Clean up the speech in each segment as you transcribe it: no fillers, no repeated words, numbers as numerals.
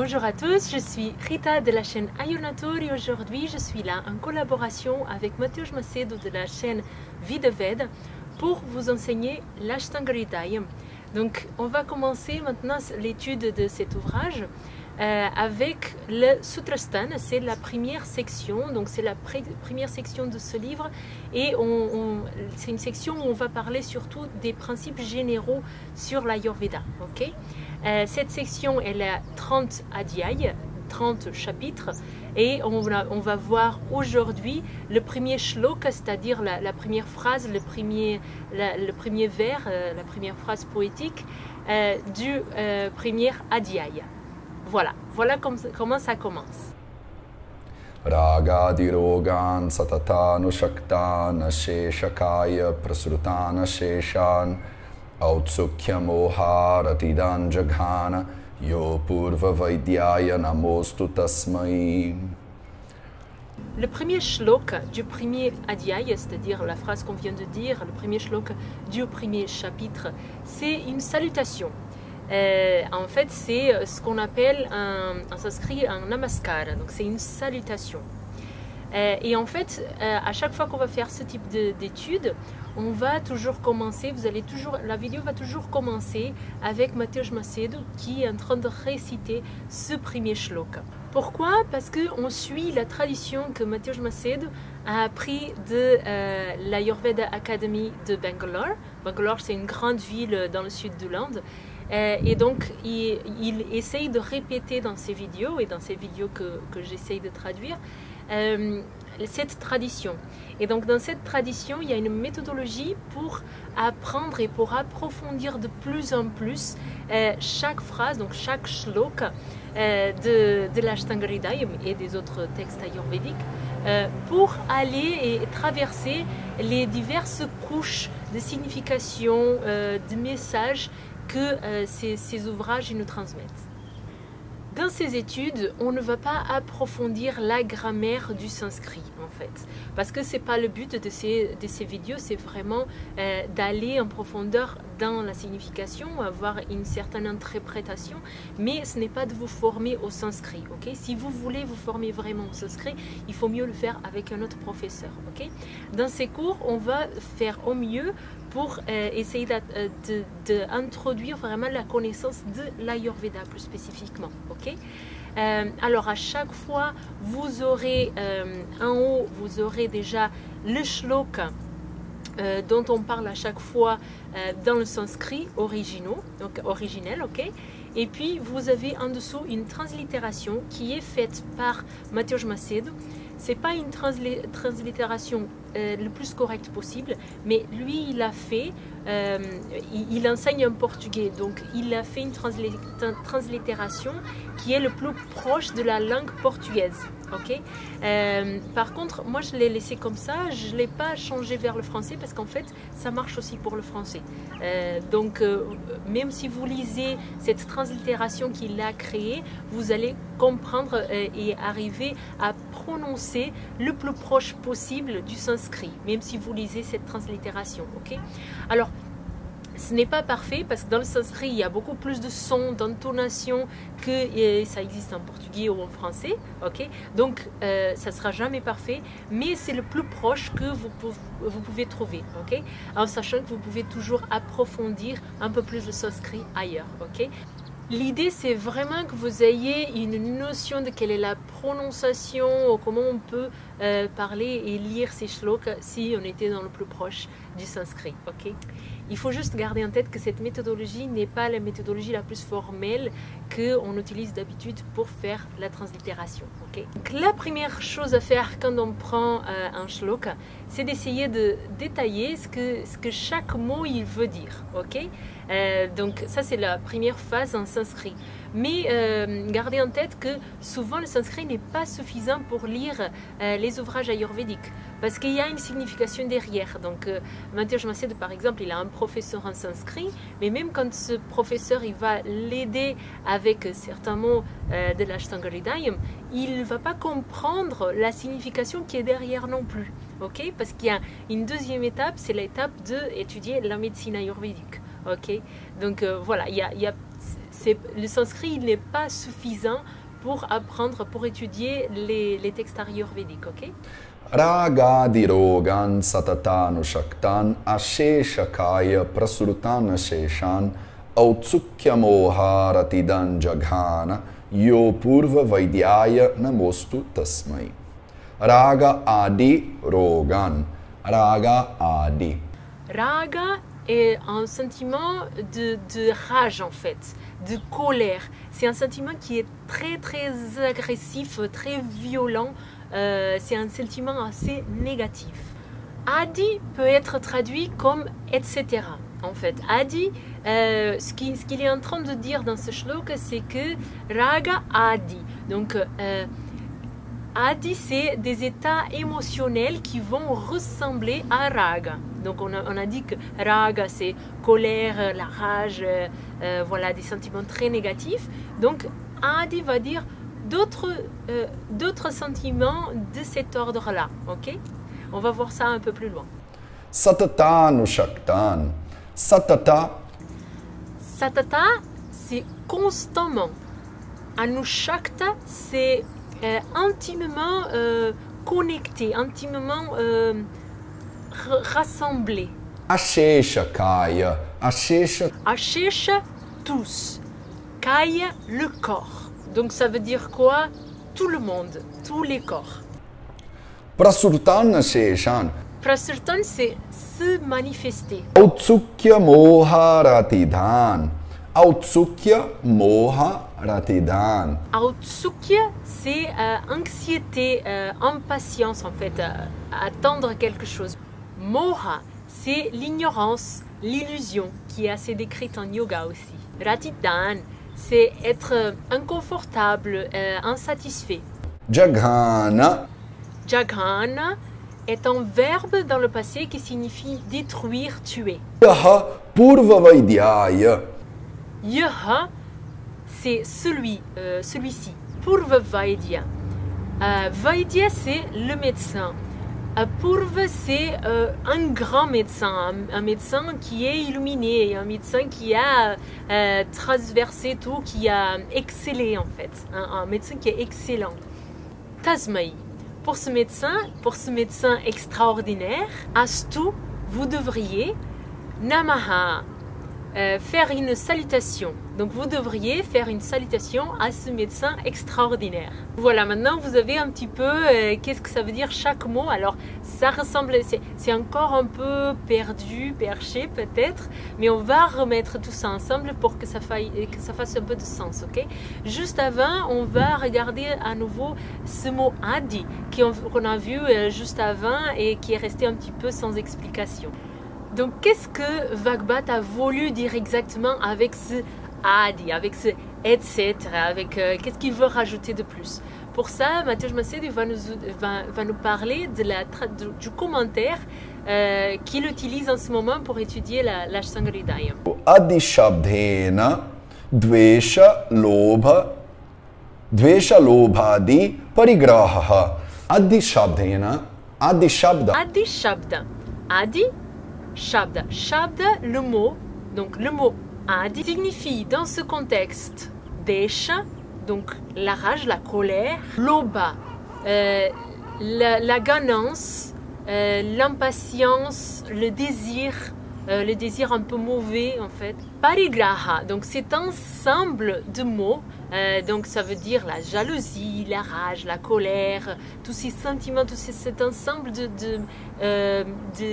Bonjour à tous, je suis Rita de la chaîne Ayurnatur et aujourd'hui je suis là en collaboration avec Mateusz Macedo de la chaîne Vida Ved pour vous enseigner l'Ashtanga Hridayam. Donc on va commencer maintenant l'étude de cet ouvrage avec le Sutrasthana, c'est la première section, donc c'est la première section de ce livre et c'est une section où on va parler surtout des principes généraux sur l'Ayurveda. Okay? Cette section elle a 30 adhyayas, 30 chapitres et on va voir aujourd'hui le premier shloka, c'est-à-dire la première phrase, le premier vers, la première phrase poétique du premier adhyaya. Voilà comment ça commence. Ragadirogan satatanu shaktan sheshakaya prasrutana sheshan autsukya moha ratidan jaghana yo purva vaidyaya namostu tasmai. Le premier shloka du premier adhyaya, c'est-à-dire la phrase qu'on vient de dire, le premier shloka du premier chapitre, c'est une salutation. En fait, c'est ce qu'on appelle en sanskrit un namaskara, donc c'est une salutation. Et en fait, à chaque fois qu'on va faire ce type d'étude, on va toujours commencer, la vidéo va toujours commencer avec Mateusz Macedo qui est en train de réciter ce premier shloka. Pourquoi? Parce qu'on suit la tradition que Mateusz Macedo a appris de l'Ayurveda Academy de Bangalore. Bangalore, c'est une grande ville dans le sud de l'Inde. Et donc, il essaye de répéter dans ses vidéos, et dans ces vidéos que j'essaye de traduire, cette tradition. Et donc, dans cette tradition, il y a une méthodologie pour apprendre et pour approfondir de plus en plus chaque phrase, donc chaque shloka de l'Ashtanga Hridayam et des autres textes ayurvédiques, pour aller et traverser les diverses couches de signification, de messages que ces ouvrages nous transmettent. Dans ces études, on ne va pas approfondir la grammaire du sanskrit en fait, parce que c'est pas le but de ces vidéos, c'est vraiment d'aller en profondeur dans la signification, avoir une certaine interprétation, mais ce n'est pas de vous former au sanskrit. Okay? Si vous voulez vous former vraiment au sanskrit, il faut mieux le faire avec un autre professeur. Okay? Dans ces cours, on va faire au mieux pour essayer d'introduire vraiment la connaissance de l'Ayurveda plus spécifiquement. Okay? Alors à chaque fois, vous aurez en haut, vous aurez déjà le shloka dont on parle à chaque fois dans le sanskrit originel, ok? Et puis vous avez en dessous une translittération qui est faite par Mateusz Macedo. C'est pas une translittération le plus correcte possible, mais lui il a fait, il enseigne en portugais, donc il a fait une translittération qui est le plus proche de la langue portugaise. Okay? Par contre, moi je l'ai laissé comme ça, je ne l'ai pas changé vers le français parce qu'en fait ça marche aussi pour le français. Donc même si vous lisez cette translittération qu'il a créée, vous allez comprendre et arriver à prononcer le plus proche possible du sanskrit, même si vous lisez cette translittération. Okay? Alors, ce n'est pas parfait parce que dans le sanskrit, il y a beaucoup plus de sons, d'intonations que ça existe en portugais ou en français. Okay? Donc, ça ne sera jamais parfait, mais c'est le plus proche que vous pouvez trouver. Okay? En sachant que vous pouvez toujours approfondir un peu plus le sanskrit ailleurs. Okay? L'idée, c'est vraiment que vous ayez une notion de quelle est la prononciation, ou comment on peut parler et lire ces shlokas si on était dans le plus proche du sanskrit. Okay? Il faut juste garder en tête que cette méthodologie n'est pas la méthodologie la plus formelle qu'on utilise d'habitude pour faire la translittération. Okay? Donc, la première chose à faire quand on prend un shloka, c'est d'essayer de détailler ce que chaque mot il veut dire. Okay? Donc ça c'est la première phase en sanskrit. Mais gardez en tête que souvent le sanskrit n'est pas suffisant pour lire les ouvrages ayurvédiques parce qu'il y a une signification derrière. Donc Mateusz Macedo par exemple, il a un professeur en sanskrit, mais même quand ce professeur il va l'aider avec certains mots de l'Ashtanga Hridayam, il ne va pas comprendre la signification qui est derrière non plus. Okay? Parce qu'il y a une deuxième étape, c'est l'étape d'étudier la médecine ayurvédique. Okay? Donc voilà, le sanskrit il n'est pas suffisant pour apprendre, pour étudier les textes ayurvédiques, ok? Ragadirogan satatanushaktan asheshakaya prasrutan asheshan autsukyamoha ratidan jaghana yo purva vaidyaya namostu tasmai. Raga adi rogan. Raga adi. Raga est un sentiment de rage en fait, de colère. C'est un sentiment qui est très très agressif, très violent. C'est un sentiment assez négatif. Adi peut être traduit comme etc. En fait, Adi, ce qu'il est en train de dire dans ce shloka, c'est que Raga Adi. Donc, Adi, c'est des états émotionnels qui vont ressembler à Raga. Donc, on a dit que Raga, c'est colère, la rage, voilà, des sentiments très négatifs. Donc, Adi va dire d'autres sentiments de cet ordre-là, ok? On va voir ça un peu plus loin. Satatanushaktan. Satata. Satata, c'est constamment. Anushakta, c'est intimement connecté, intimement rassemblé. Asheshakaya. Ashesha. Ashesha, tous. Kaya, le corps. Donc ça veut dire quoi? Tout le monde, tous les corps. Prasurtan asheshan. Prasurtan, c'est se manifester. Autsukya moha ratidan. Autsukya moha ratidan. Autsukya, c'est anxiété, impatience en fait, attendre quelque chose. Moha, c'est l'ignorance, l'illusion qui est assez décrite en yoga aussi. Ratidan, c'est être inconfortable, insatisfait. Jaghana. Jaghana est un verbe dans le passé qui signifie détruire, tuer. Yaha purva vaidyaya. Yaha, c'est celui-ci. Purva Vaidya. Vaidya, c'est le médecin. Purva, c'est un grand médecin, un médecin qui est illuminé, un médecin qui a transversé tout, qui a excellé en fait, un médecin qui est excellent. Tasmai, pour ce médecin extraordinaire, astu, vous devriez, namaha, faire une salutation. Donc vous devriez faire une salutation à ce médecin extraordinaire. Voilà, maintenant vous avez un petit peu qu'est-ce que ça veut dire chaque mot. Alors ça ressemble, c'est encore un peu perdu, perché peut-être, mais on va remettre tout ça ensemble pour que ça fasse un peu de sens, ok? Juste avant, on va regarder à nouveau ce mot adi qu'on a vu juste avant et qui est resté un petit peu sans explication. Donc, qu'est-ce que Bhagbat a voulu dire exactement avec ce adi, avec ce etc., avec qu'est-ce qu'il veut rajouter de plus? Pour ça, Matej Macedo va nous parler du commentaire qu'il utilise en ce moment pour étudier l'Ashtanga Hridayam. Adi shabdhena dvesha lobhadi parigraha. Adi shabdhena, adi shabda. Adi shabda. Adi Shabda. Shabda, le mot, donc le mot adi, signifie dans ce contexte desha, donc la rage, la colère, loba, la ganance, l'impatience, le désir un peu mauvais en fait. Parigraha, donc cet ensemble de mots, donc ça veut dire la jalousie, la rage, la colère, tous ces sentiments, cet ensemble de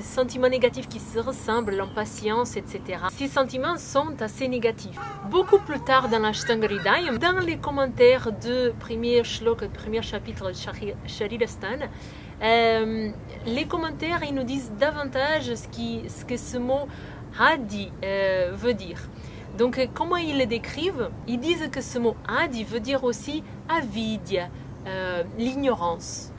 sentiments négatifs qui se ressemblent, l'impatience, etc. Ces sentiments sont assez négatifs. Beaucoup plus tard dans l'Ashtanga Hridayam, dans les commentaires du premier shloka, premier chapitre de Sharirasthana, les commentaires ils nous disent davantage ce que ce mot adi veut dire. Donc comment ils le décrivent? Ils disent que ce mot adi veut dire aussi avidya, l'ignorance,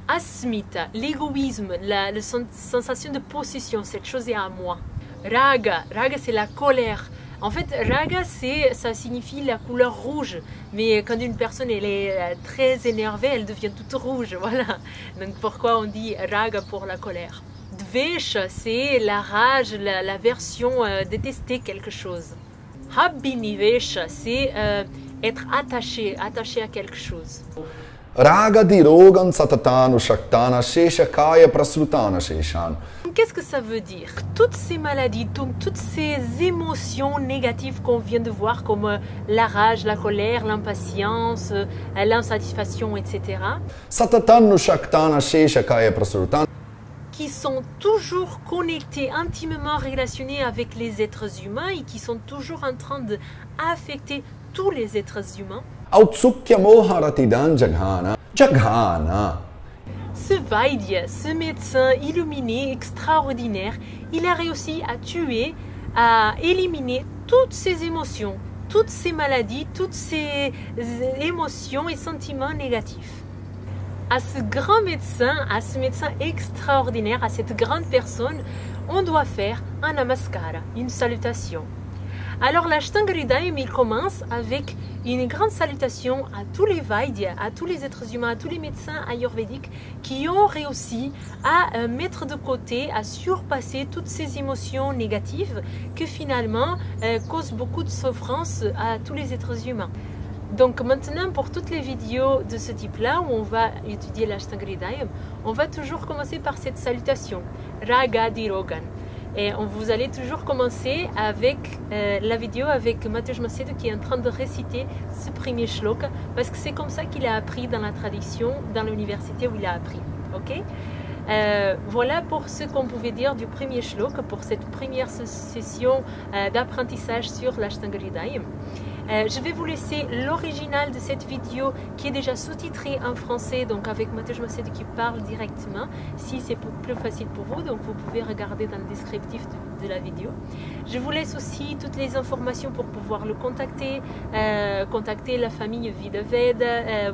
asmita, l'égoïsme, la sensation de possession, cette chose est à moi. Raga c'est la colère. En fait, raga, ça signifie la couleur rouge. Mais quand une personne elle est très énervée, elle devient toute rouge. Voilà. Donc pourquoi on dit raga pour la colère? Dvesha, c'est la rage, l'aversion, détester quelque chose. Abhinivesh, c'est être attaché à quelque chose. Ragati rogan satatanu shaktana sheshakaya prasrutana sheshan. Qu'est-ce que ça veut dire? Toutes ces maladies, donc toutes ces émotions négatives qu'on vient de voir, comme la rage, la colère, l'impatience, l'insatisfaction, etc., Satatanu shaktana sheshakaya prasrutana. qui sont toujours connectés, intimement relationnés avec les êtres humains et qui sont toujours en train d'affecter tous les êtres humains. Autsukya moharatidan jaghana. Jaghana. Ce Vaidya, ce médecin illuminé, extraordinaire, il a réussi à tuer, à éliminer toutes ces émotions, toutes ces maladies, toutes ces émotions et sentiments négatifs. À ce grand médecin, à ce médecin extraordinaire, à cette grande personne, on doit faire un namaskara, une salutation. Alors l'Ashtanga Hridayam, il commence avec une grande salutation à tous les Vaidyas, à tous les êtres humains, à tous les médecins ayurvédiques qui ont réussi à mettre de côté, à surpasser toutes ces émotions négatives que finalement causent beaucoup de souffrance à tous les êtres humains. Donc maintenant, pour toutes les vidéos de ce type-là, où on va étudier l'Ashtanga Hridayam, on va toujours commencer par cette salutation, Ragadi Rogan. Et vous allez toujours commencer avec la vidéo avec Matej Macedo qui est en train de réciter ce premier shloka, parce que c'est comme ça qu'il a appris dans la tradition, dans l'université où il a appris. Ok? Voilà pour ce qu'on pouvait dire du premier shloka, pour cette première session d'apprentissage sur l'Ashtanga Hridayam. Je vais vous laisser l'original de cette vidéo qui est déjà sous-titrée en français, donc avec Matej Macedo qui parle directement, si c'est plus facile pour vous, donc vous pouvez regarder dans le descriptif de la vidéo. Je vous laisse aussi toutes les informations pour pouvoir le contacter, contacter la famille Vidaved,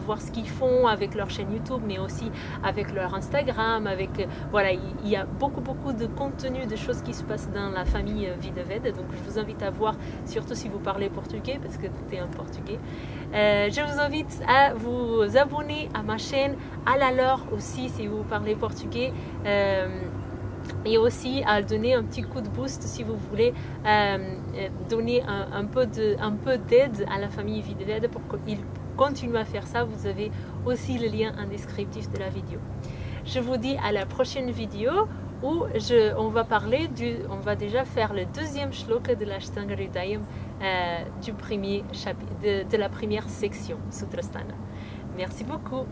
voir ce qu'ils font avec leur chaîne YouTube, mais aussi avec leur Instagram, avec, voilà, il y a beaucoup de contenu, de choses qui se passent dans la famille Vidaved, donc je vous invite à voir, surtout si vous parlez portugais, parce que tout est en portugais. Je vous invite à vous abonner à ma chaîne, à la leur aussi si vous parlez portugais, et aussi à donner un petit coup de boost si vous voulez donner un peu d'aide à la famille Vidaved pour qu'ils continuent à faire ça. Vous avez aussi le lien en descriptif de la vidéo. Je vous dis à la prochaine vidéo où on va déjà faire le deuxième shloka de l'Ashtanga Hridayam du premier chapitre, de la première section, Sutrasthana. Merci beaucoup.